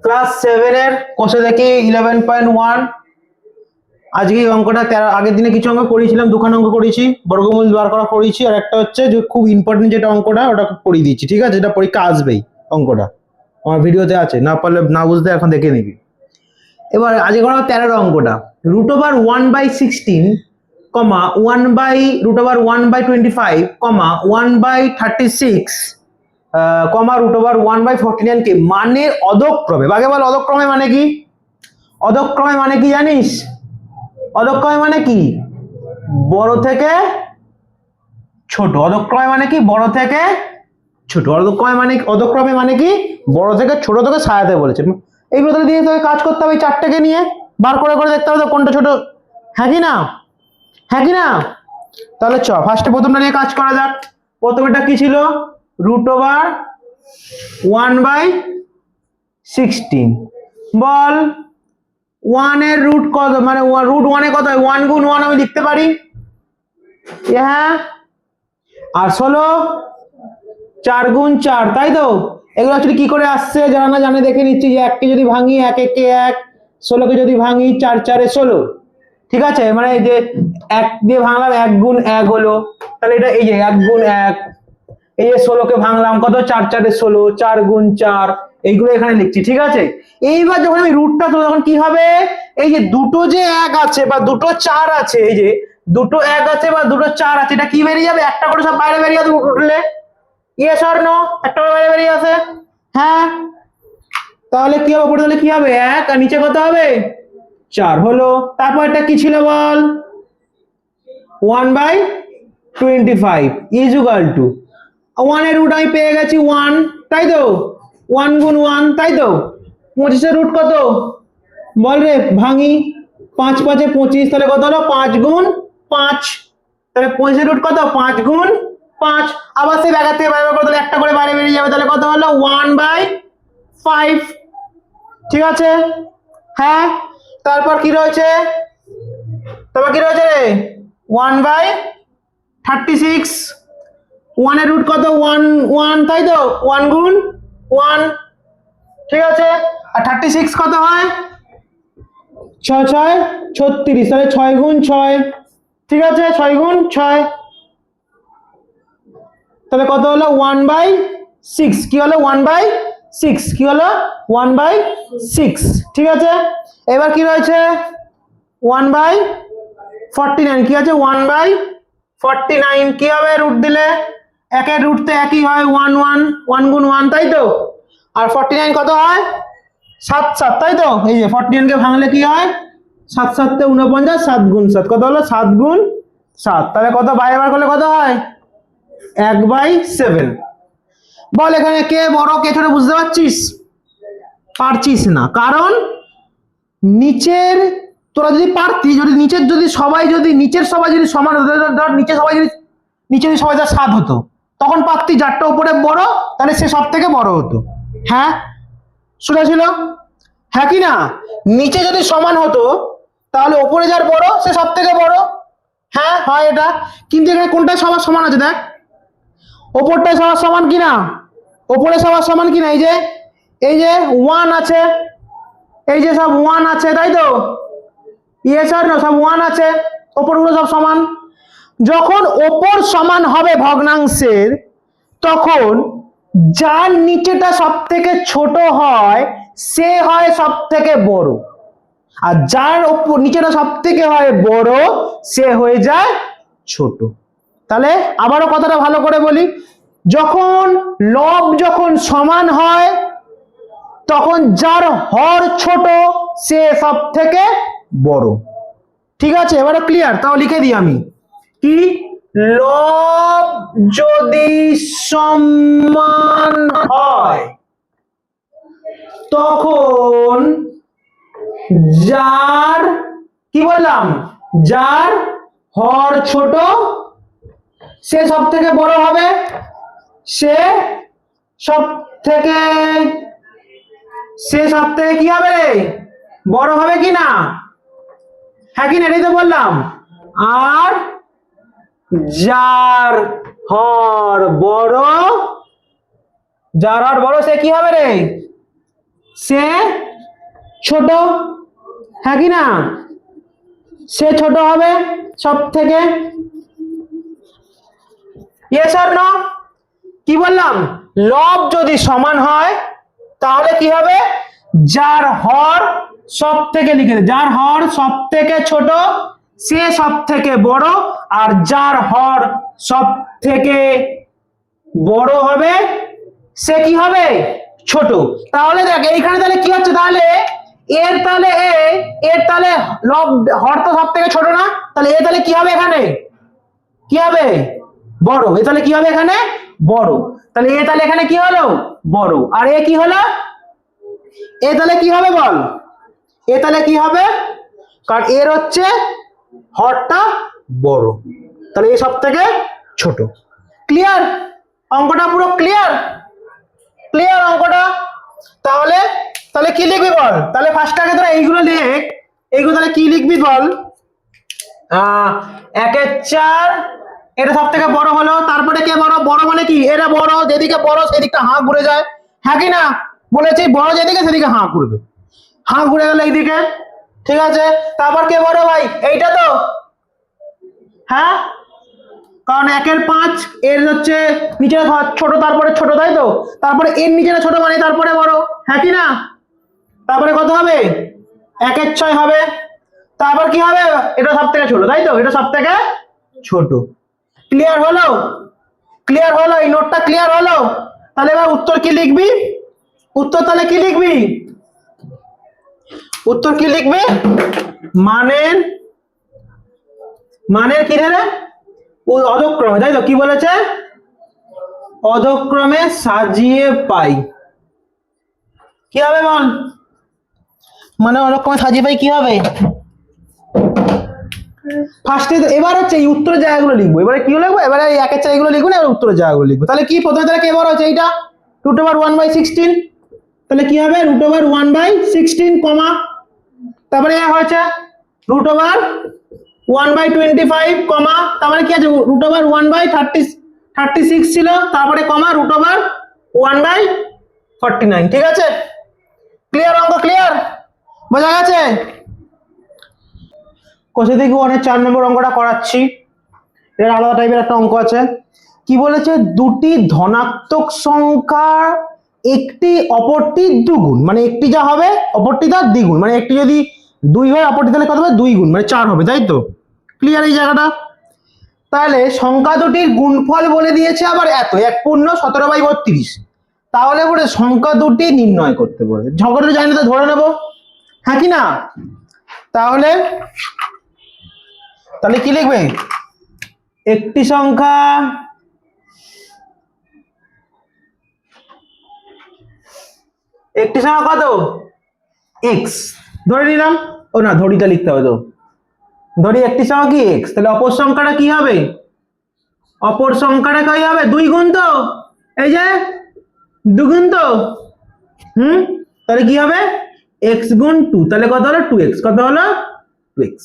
Class 7 এর কোষে দেখি 11.1। আজকে এই অঙ্কটা আগের দিনে কিছু অঙ্ক করেছিলাম, দুখানা অঙ্ক করেছি, বর্গমূল বার করা করেছি, আর একটা হচ্ছে যে খুব ইম্পর্টেন্ট যেটা অঙ্কটা ওটা পড়িয়ে দিচ্ছি, ঠিক আছে? এটা পরীক্ষা আসবেই, অঙ্কটা আমার ভিডিওতে আছে, না পারলে না বুঝতে এখন দেখে নিবি। এবার আজকে করা 13 অঙ্কটা, √1/16, 1/√1/25, 1/36, √1/49 কে মানের অধক্রমে, আগে বল অধক্রমে মানে কি? অধক্রমে মানে কি জানিস? অধক্রমে মানে কি? বড় থেকে ছোট। অধক্রমে মানে কি? বড় থেকে ছোট। অধক্রমে মানে কি? বড় থেকে ছোট থেকে সাজাতে বলেছে। এইগুলো তাহলে দিয়ে তোকে কাজ করতে হবে, এই চারটাকে নিয়ে বার করে করে দেখতে হবে তো কোনটা ছোট, হ্যাঁ কি না? হ্যাঁ কি না? তাহলে চ ফার্স্টে প্রথমটা নিয়ে কাজ করা যাক। প্রথমেটা কি ছিল? √1/16। বল 1 এর রুট কত, মানে √1 এ কত হয়? 1 গুণ 1 আমি লিখতে পারি, হ্যাঁ। আর 16 4 গুণ 4, তাই তো? এগুলো অ্যাকচুয়ালি কি করে আসছে যারা না জানে দেখে নিচ্ছি, যে 1 কে যদি ভাঙি 1 1 1, 16 কে যদি ভাঙি 4 4 16, ঠিক আছে? মানে এই যে 1 দিয়ে ভাঙলাম 1 গুণ 1 হলো, তাহলে এটা এই যে 1 গুণ 1, এই যে 16 কে ভাঙলাম কত? 4 4 16, 4 গুণ 4, এইগুলো এখানে লিখছি, ঠিক আছে? এইবার যখন আমি রুটটা তুলব তখন কি হবে? এই যে দুটো যে 1 আছে বা দুটো 4 আছে, এই যে দুটো 1 আছে বা দুটো 4 আছে, এটা কি বেরিয়ে যাবে? একটা করে সব বাইরে বেরিয়ে যাবে রুট উঠলে, ইয়েস অর নো? একটা করে বাইরে বেরিয়ে আসে, হ্যাঁ। তাহলে কি হবে? উপরে তাহলে কি হবে? 1, আর নিচে কত হবে? 4 হলো। তারপর এটা কি ছিল বল? 1/25 ইজ ইকুয়াল টু 1 এর রুট আমি পেয়ে গেছি 1, তাই তো? 1 গুণ 1, তাই তো? 25 এর রুট কত বল রে? ভাঙি 5 5 এ 25, তাহলে কত হলো? 5 গুণ 5, তাহলে 25 এর রুট কত? 5 গুণ 5। আবার সেই ব্যাগের থেকে বাইরে করে তাহলে একটা করে বাইরে বেরিয়ে যাবে, তাহলে কত হলো? 1/5, ঠিক আছে? হ্যাঁ। তারপর কি রয়েছে? তারপর কি রয়েছে রে? 1/36, 1 এর রুট কত? 1 1, তাই তো? 1 গুণ 1, ঠিক আছে? আর 36 কত হয়? 6 6 36, তাহলে 6 গুণ 6, ঠিক আছে? 6 গুণ 6, তাহলে কত হলো? 1/6। কি হলো? 1/6। কি হলো? 1/6, ঠিক আছে? এবার কি রয়েছে? 1/49। কি আছে? 1/49 কি হবে রুট দিলে? একের রুট তো একই হয়, 1 1, 1 গুণ 1, তাই তো? আর 49 কত হয়? 7 7, তাই তো? এই যে 49 কে ভাঙলে কি হয়? 7 7 তে 49, 7 গুণ 7 কত হলো? 7 গুণ 7, তাহলে কত বাইরে বার করলে কত হয়? 1/7। বল এখানে কে বড় কে ছোট বুঝতে পারছিস? পারছিস না, কারণ নিচের তোরা যদি পারতি, যদি নিচের যদি সবাই যদি নিচের সবাই যদি সমান হতো, ধর নিচে সবাই যদি নিচে যদি সবাই তার 7 হতো, তখন পারতি যারটা উপরে বড় তাহলে সে সব থেকে বড় হতো, হ্যাঁ সোজা ছিল, হ্যাঁ কি না? নিচে যদি সমান হতো তাহলে উপরে যার বড় সে সব থেকে বড়, হ্যাঁ হয় এটা। কিন্তু এখানে কোনটা সবার সমান আছে দেখ, ওপরটায় সবার সমান কিনা? ওপরে সবার সমান কিনা? এই যে 1 আছে, এই যে সব 1 আছে, তাই তো? ইয়েস আর নো? সব 1 আছে, ওপরগুলো সব সমান। যখন ওপর সমান হবে ভগ্নাংশের, তখন যার নিচেটা সব থেকে ছোট হয় সে হয় সব থেকে বড়, আর যার ওপর নিচেটা সব থেকে হয় বড় সে হয়ে যায় ছোট। তাহলে আবারও কথাটা ভালো করে বলি, যখন লব যখন সমান হয় তখন যার হর ছোট সে সব থেকে বড়, ঠিক আছে? এবারে ক্লিয়ার? তাও লিখে দিই আমি, কি? লব যদি সমান হয় তখন যার, কি বললাম? যার হর ছোট সে সব থেকে বড় হবে, সে সব থেকে কি হবে রে? বড় হবে কি না? হ্যাঁ কি না? এটাই তো বললাম। আর যার হর বড়, যার হর বড় সে কি হবে রে? সে ছোট, হ্যাঁ কি না? সে ছোট হবে সব থেকে। Yes or no? কি বললাম? লব যদি সমান হয় তাহলে কি হবে? যার হর সব থেকে লিখে দে, যার হর সব থেকে ছোট সে সব থেকে বড়, আর যার হর সব থেকে বড় হবে সে কি হবে? ছোট। তাহলে দেখ এইখানে তাহলে কি হচ্ছে, তাহলে এর তাহলে এর তাহলে লব হর তো সব থেকে ছোট না, তাহলে এ তাহলে কি হবে? এখানে কি হবে? বড়। এ তাহলে কি হবে? এখানে বড়। তাহলে এ তাহলে এখানে কি হলো? বড়। আর এ কি হলো? এ তাহলে কি হবে বল? এ তাহলে কি হবে? কারণ এর হচ্ছে হরটা বড়, তাহলে এ সব থেকে ছোট। ক্লিয়ার? অঙ্কটা পুরো ক্লিয়ার? ক্লিয়ার অঙ্কটা? তাহলে তাহলে কি লিখবি বল? তাহলে ফার্স্ট আগে তোরা এইগুলো লিখ। এইগুলো তাহলে কি লিখবি বল? 1/4 এটা সব থেকে বড় হলো, তারপরে কে বড়? বড় মানে কি? এটা বড়, যেদিকে বড় সেদিকটা হাঁ ঘুরে যায়, হ্যাঁ কি না? বলেছি বড় যেদিকে সেদিকে হাঁ ঘুরবে, হাঁ ঘুরে গেল এইদিকে, ঠিক আছে? তারপর কে বড় ভাই? এইটা তো, হ্যাঁ, কারণ 1/5 এর হচ্ছে নিচে ছোট, তারপরে ছোট, তাই তো? তারপরে এর নিচে ছোট মানে তারপরে বড়, হ্যাঁ কি না? তারপরে কত হবে? 1/6 হবে। তারপর কি হবে? এটা সব থেকে ছোট, তাই তো? এটা সব থেকে ছোট। ক্লিয়ার হলো? ক্লিয়ার হলো? এই নোটটা ক্লিয়ার হলো? তাহলে এবার উত্তর কি লিখবি? উত্তর তাহলে কি লিখবি? উত্তর কি লিখবি? মানের, মানের কি রে? অধক্রমে, তাই তো? কি বলেছে? অধক্রমে সাজিয়ে পাই। কি হবে বল? মানে অধক্রমে সাজিয়ে পাই কি হবে? ফার্স্টে এবার হচ্ছে এই উত্তরের জায়গাগুলো লিখবো। এবারে কি লিখবো? এবারে এই 1/4 এগুলো লিখবো না, এবার উত্তরের জায়গাগুলো লিখবো। তাহলে কি প্রথমে তাহলে কে বড় হচ্ছে? এইটা √1/16। তাহলে কি হবে? √1/16 কমা, তারপরে হয়েছে √1/25 কমা, তারপরে কি আছে? √1/36 ছিল, তারপরে কমা √1/49। ঠিক আছে? ক্লিয়ার? অঙ্ক ক্লিয়ার? বোঝা গেছে? কোষে থেকে অনেক 4 নম্বর অঙ্কটা করাচ্ছি। এর আলাদা টাইপের একটা অঙ্ক আছে। কি বলেছে? দুটি ধনাত্মক সংখ্যা একটি অপরটির দুগুণ, মানে একটি যা হবে অপরটি তার দ্বিগুণ, মানে একটি যদি 2 হয় অপরটি তাহলে কত হবে? 2 গুণ, মানে 4 হবে, তাই তো? ক্লিয়ার এই জায়গাটা? তাহলে সংখ্যা দুটির গুণফল বলে দিয়েছে আবার এত, 1/17/32। তাহলে বলে সংখ্যা দুটি নির্ণয় করতে বলে। ঝগড়া জানি না তো ধরে নেবো, হ্যাঁ কি না? তাহলে তাহলে কি লিখবে? একটি সংখ্যা কত? x ধরে নিলাম। ও না, ধরিটা লিখতে হবে তো। ধরি একটি সংখ্যা কি x, তাহলে অপর সংখ্যাটা কি হবে? অপর সংখ্যাটা কি হবে? 2 গুণ তো, এই যে 2 গুণ তো, তাহলে কি হবে? x গুণ 2, তাহলে কত হলো? 2x। কত হলো? 2x।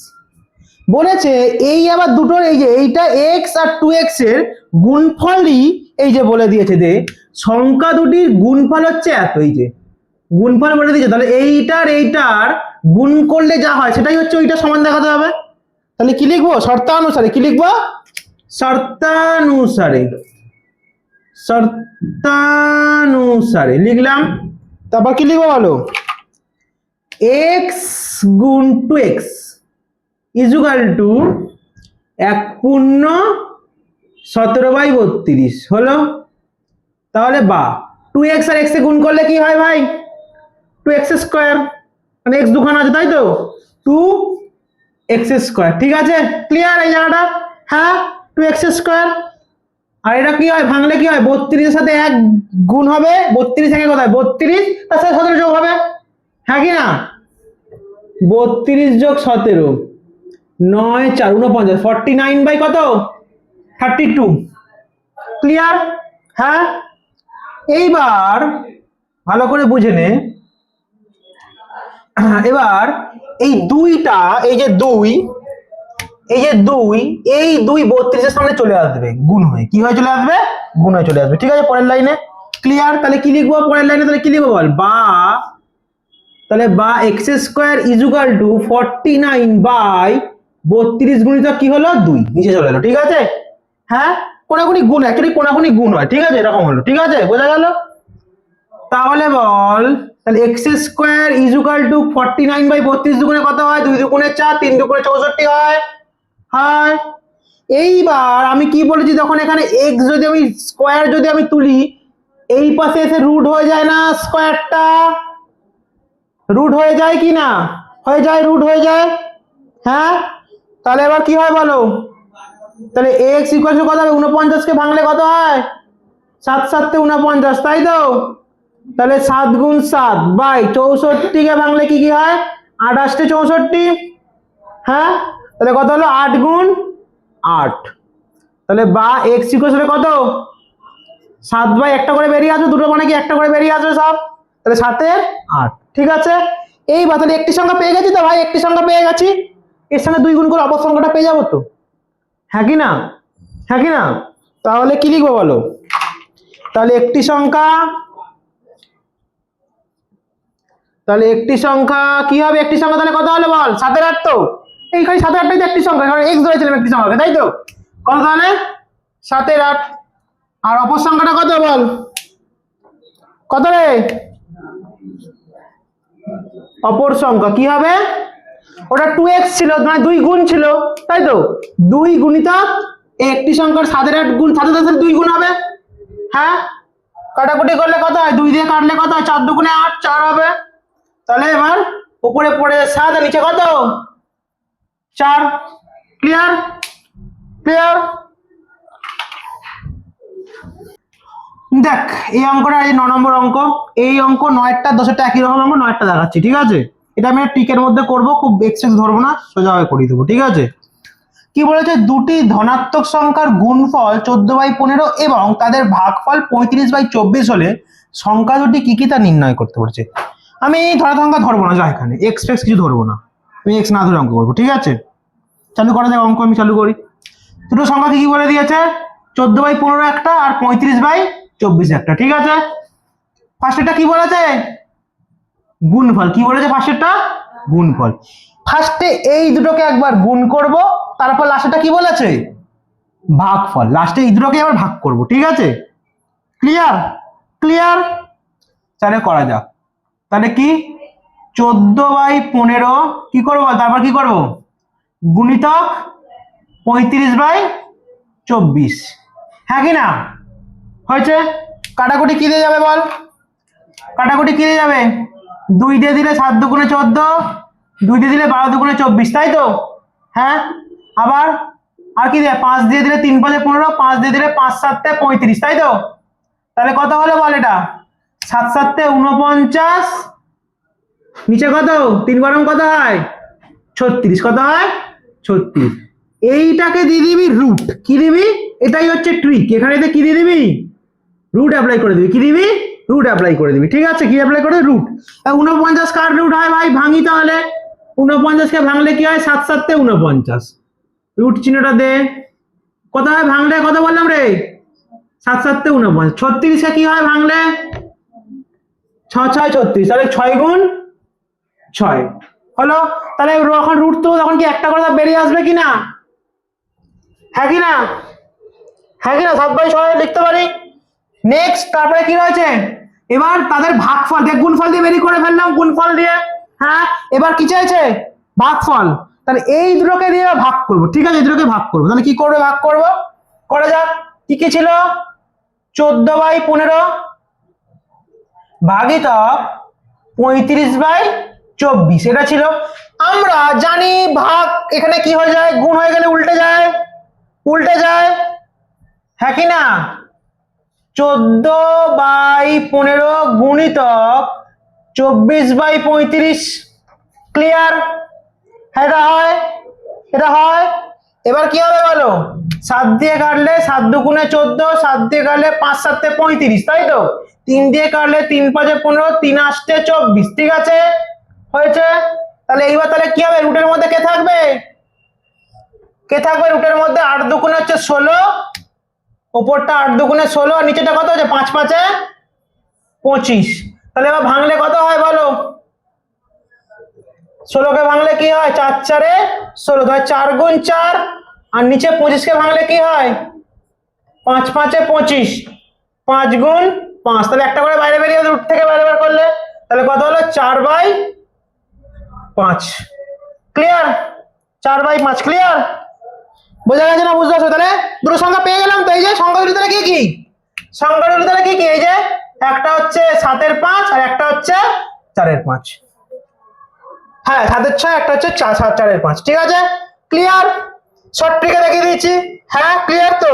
বলেছে এই আবার দুটোর এই যে এইটা x আর 2x এর গুণফলই এই যে বলে দিয়েছে যে সংখ্যা দুটির গুণফল হচ্ছে এত, এই যে গুণফল বলে দিয়েছে। তাহলে এইটার এইটার গুণ করলে যা হয় সেটাই হচ্ছে ওইটা সমান দেখাতে হবে। তাহলে কি লিখবো? শর্তানুসারে। কি লিখবো? শর্তানুসারে। শর্তানুসারে লিখলাম। তারপর কি লিখবো বলো? x গুণ 2x ইজুকাল টু 1/17/32 হলো। তাহলে বা 2x আর x এ গুণ করলে কি হয় ভাই? 2x স্কয়ার, মানে x দুখানা আছে, তাই তো? 2x square. ঠিক আছে? ক্লিয়ার এই জায়গাটা? হ্যাঁ, 2x স্কয়ার। আর এটা কি হয়? ভাঙলে কি হয়? 32 এর সাথে 1 গুণ হবে, 32 থেকে কোথায়? 32 তার সাথে 17 যোগ হবে, হ্যাঁ কি না? 32 যোগ 17, 9 4 49, 49 বাই কত? 32। ক্লিয়ার? হ্যাঁ। এইবার ভালো করে বুঝে নে। এবার এই দুইটা, এই যে 2, এই যে 2, এই 2 32 এর সামনে চলে আসবে গুণ হয়ে। কি হয়ে চলে আসবে? গুণ হয়ে চলে আসবে। ঠিক আছে? পরের লাইনে ক্লিয়ার? তাহলে কি লিখবো পরের লাইনে? তাহলে কি লিখবো বল? বা তাহলে বা এক্স স্কোয়ার ইজুকাল টু 49/32 গুণিতক কি হলো 2, নিচে চলে এলো। ঠিক আছে, হ্যাঁ কোনাকুনি গুণ, অ্যাকচুয়ালি কোনাকুনি গুণ হয়। ঠিক আছে, এরকম হলো। ঠিক আছে, বোঝা গেল? তাহলে বল, তাহলে এক্স স্কোয়ার ইজুকাল টু 49/32 দুগুণে কত হয়? 2 দুগুণে 4, 3 দুগুণে 64 হয়। হয়। এইবার আমি কি বলেছি, যখন এখানে এক্স যদি আমি স্কোয়ার যদি আমি তুলি, এই পাশে এসে রুট হয়ে যায় না? স্কোয়ারটা রুট হয়ে যায় কি না? হয়ে যায়, রুট হয়ে যায়। হ্যাঁ, তাহলে এবার কি হয় বলো? তাহলে এক্স ইকুয়াল টু কত হবে? 49 কে ভাঙলে কত হয়? 7 7 তে 49, তাই তো? তাহলে 7 গুণ 7 বাই 64 কে ভাঙলে কি কি হয়? 28 তে 64। হ্যাঁ, তাহলে কত হলো? 8 গুণ 8। তাহলে বা এক্স ইকুয়াল টু কত? 7 বাই একটা করে বেরিয়ে আসবে, দুটো মানে কি একটা করে বেরিয়ে আসবে সব। তাহলে 7 এর 8। ঠিক আছে, এইবার তাহলে একটি সংখ্যা পেয়ে গেছি তো ভাই, একটি সংখ্যা পেয়ে গেছি। এর সঙ্গে 2 গুণ করে অপর সংখ্যাটা পেয়ে যাবো তো, হ্যাঁ কি না? হ্যাঁ কি না? তাহলে কি লিখবো বলো? তাহলে একটি সংখ্যা, তাহলে একটি সংখ্যা কি হবে? একটি সংখ্যা তাহলে কত হলো বল? 7 এর 8 তো। এইখানে 7 এর 8টাই তো একটি সংখ্যা, কারণ এক্স ধরেছিলাম একটি সংখ্যাকে, তাই তো? কত তাহলে? 7 এর 8। আর অপর সংখ্যাটা কত বল? কত রে? অপর সংখ্যা কি হবে? ওটা 2x ছিল, মানে 2 গুণ ছিল, তাই তো? 2 গুণিতক একটি সংখ্যার 7 এর 8 গুণ 7 এর 10 2 গুণ হবে। হ্যাঁ, কাটাকুটি করলে কত হয়? 2 দিয়ে কাটলে কত হয়? 4 দুগুণে 8, 4 হবে। তাহলে এবার উপরে পড়ে 7 আর নিচে কত? 4। ক্লিয়ার? ক্লিয়ার? দেখ এই অঙ্কটা, এই 9 নম্বর অঙ্ক, এই অঙ্ক 9টা 10টা একই রকম অঙ্ক, 9টা দেখাচ্ছি। ঠিক আছে, এটা আমি টিকের মধ্যে করব, খুব এক্সেস ধরবো না, সোজাভাবে করিয়ে দেবো। ঠিক আছে, কি বলেছে? দুটি ধনাত্মক সংখ্যার গুণফল 14/15 এবং তাদের ভাগফল 35/24 হলে সংখ্যা দুটি কি কি তা নির্ণয় করতে বলেছে। আমি ধরা সংখ্যা ধরবো না, যা এখানে এক্স ফেক্স কিছু ধরবো না, আমি এক্স না ধরে অঙ্ক করবো। ঠিক আছে, চালু করা যাক অঙ্ক, আমি চালু করি। দুটো সংখ্যা কি কি বলে দিয়েছে? 14/15 একটা আর 35/24 একটা। ঠিক আছে, ফার্স্টেরটা কি বলেছে? গুণফল। কি বলেছে ফার্স্টেরটা? গুণফল। ফার্স্টে এই দুটোকে একবার গুণ করব, তারপর লাস্টেরটা কি বলেছে? ভাগফল। লাস্টে এই দুটোকে আবার ভাগ করব। ঠিক আছে, ক্লিয়ার? ক্লিয়ার? তাহলে করা যাক। তাহলে কি 14/15 কি করব, তারপর কি করব? গুণিতক 35/24। হ্যাঁ কি না? হয়েছে। কাটাকুটি কি দিয়ে যাবে বল? কাটাকুটি কি দিয়ে যাবে? 2 দিয়ে দিলে 7 দুগুণে 14, 2 দিয়ে দিলে 12 দুগুণে 24, তাই তো? হ্যাঁ, আবার আর কি দিয়ে? 5 দিয়ে দিলে 3 5 15, 5 দিয়ে দিলে 5 7 35, তাই তো? তাহলে কত হলো বল? এটা 7 7 49, নিচে কত? 3 গরম কত হয়? 36। কত হয়? 36। এইটাকে দিয়ে দিবি রুট। কি দিবি? এটাই হচ্ছে ট্রিক, এখানে কি দিয়ে দিবি? রুট অ্যাপ্লাই করে দিবি। কি দিবি? রুট অ্যাপ্লাই করে দিবি। ঠিক আছে, কি অ্যাপ্লাই করে? রুট। 49 কার রুট হয় ভাই? ভাঙি তাহলে। 49 কে ভাঙলে কি হয়? 7 7 49, রুট চিহ্নটা দে। কত হয় ভাঙলে? কত বললাম রে? 7 7 49। 36 কে কি হয় ভাঙলে? 6 6 36, তাহলে 6 গুণ 6 হলো। তাহলে এখন রুট তো তখন কি একটা করে বেরিয়ে আসবে কি না? হ্যাঁ কি না? হ্যাঁ কি না? 7/6 লিখতে পারি। নেক্সট, তারপরে কি রয়েছে? এবার তাদের ভাগফল দিয়ে, গুণফল দিয়ে বেরিয়ে করে ফেললাম, গুণফল দিয়ে। হ্যাঁ, এবার কি চাইছে? ভাগফল। তাহলে এই দুটোকে দিয়ে ভাগ করব। ঠিক আছে, এই দুটোকে ভাগ করব। তাহলে কি করবে? ভাগ করব। করে যাক। কি কি ছিল? 14/15 ভাগিতক 35/24, এটা ছিল। আমরা জানি ভাগ এখানে কি হয়ে যায়? গুণ হয়ে গেলে উল্টে যায়, উল্টে যায়। হ্যাঁ কি না? 14/15 গুণিতক 24/35। ক্লিয়ার? এটা হয়, এটা হয়। এবার কি হবে বলো? 7 দিয়ে কাটলে 7 দুগুণে 14, 7 দিয়ে কাটলে 5 7 35, তাই তো? 3 দিয়ে কাটলে 3 5 15, 3 8 24। ঠিক আছে, হয়েছে। তাহলে এইবার তাহলে কি হবে? রুটের মধ্যে কে থাকবে? কে থাকবে রুটের মধ্যে? 8 দুগুণে হচ্ছে 16, উপরটা 8 দুগুণে 16 আর নিচেটা কত হচ্ছে? 5 5 25। তাহলে এবার ভাঙলে কত হয় বলো? 16 কে ভাঙলে কি হয় 4 4 16, তাহলে 4 গুণ 4, আর নিচে 25 কে ভাঙলে কি হয় 5 5 25, 5 গুণ 5, তাহলে একটা করে বাইরে বেরিয়ে রুট থেকে বাইরে বের করলে তাহলে কত হলো 4/5। ক্লিয়ার? 4/5 ক্লিয়ার? বোঝা গেছে না? বুঝতে পারছো? তাহলে দুটো সংখ্যা পেয়ে গেলাম তো। এই যে সংখ্যা দুটো তাহলে কি কি সংখ্যা দুটো তাহলে কি কি, এই যে একটা হচ্ছে 7 এর 5 আর একটা হচ্ছে 4 এর 5। হ্যাঁ 7 এর 6, একটা হচ্ছে 4 এর 5। ঠিক আছে, ক্লিয়ার? শর্ট ট্রিকে দেখিয়ে দিচ্ছি। হ্যাঁ ক্লিয়ার তো?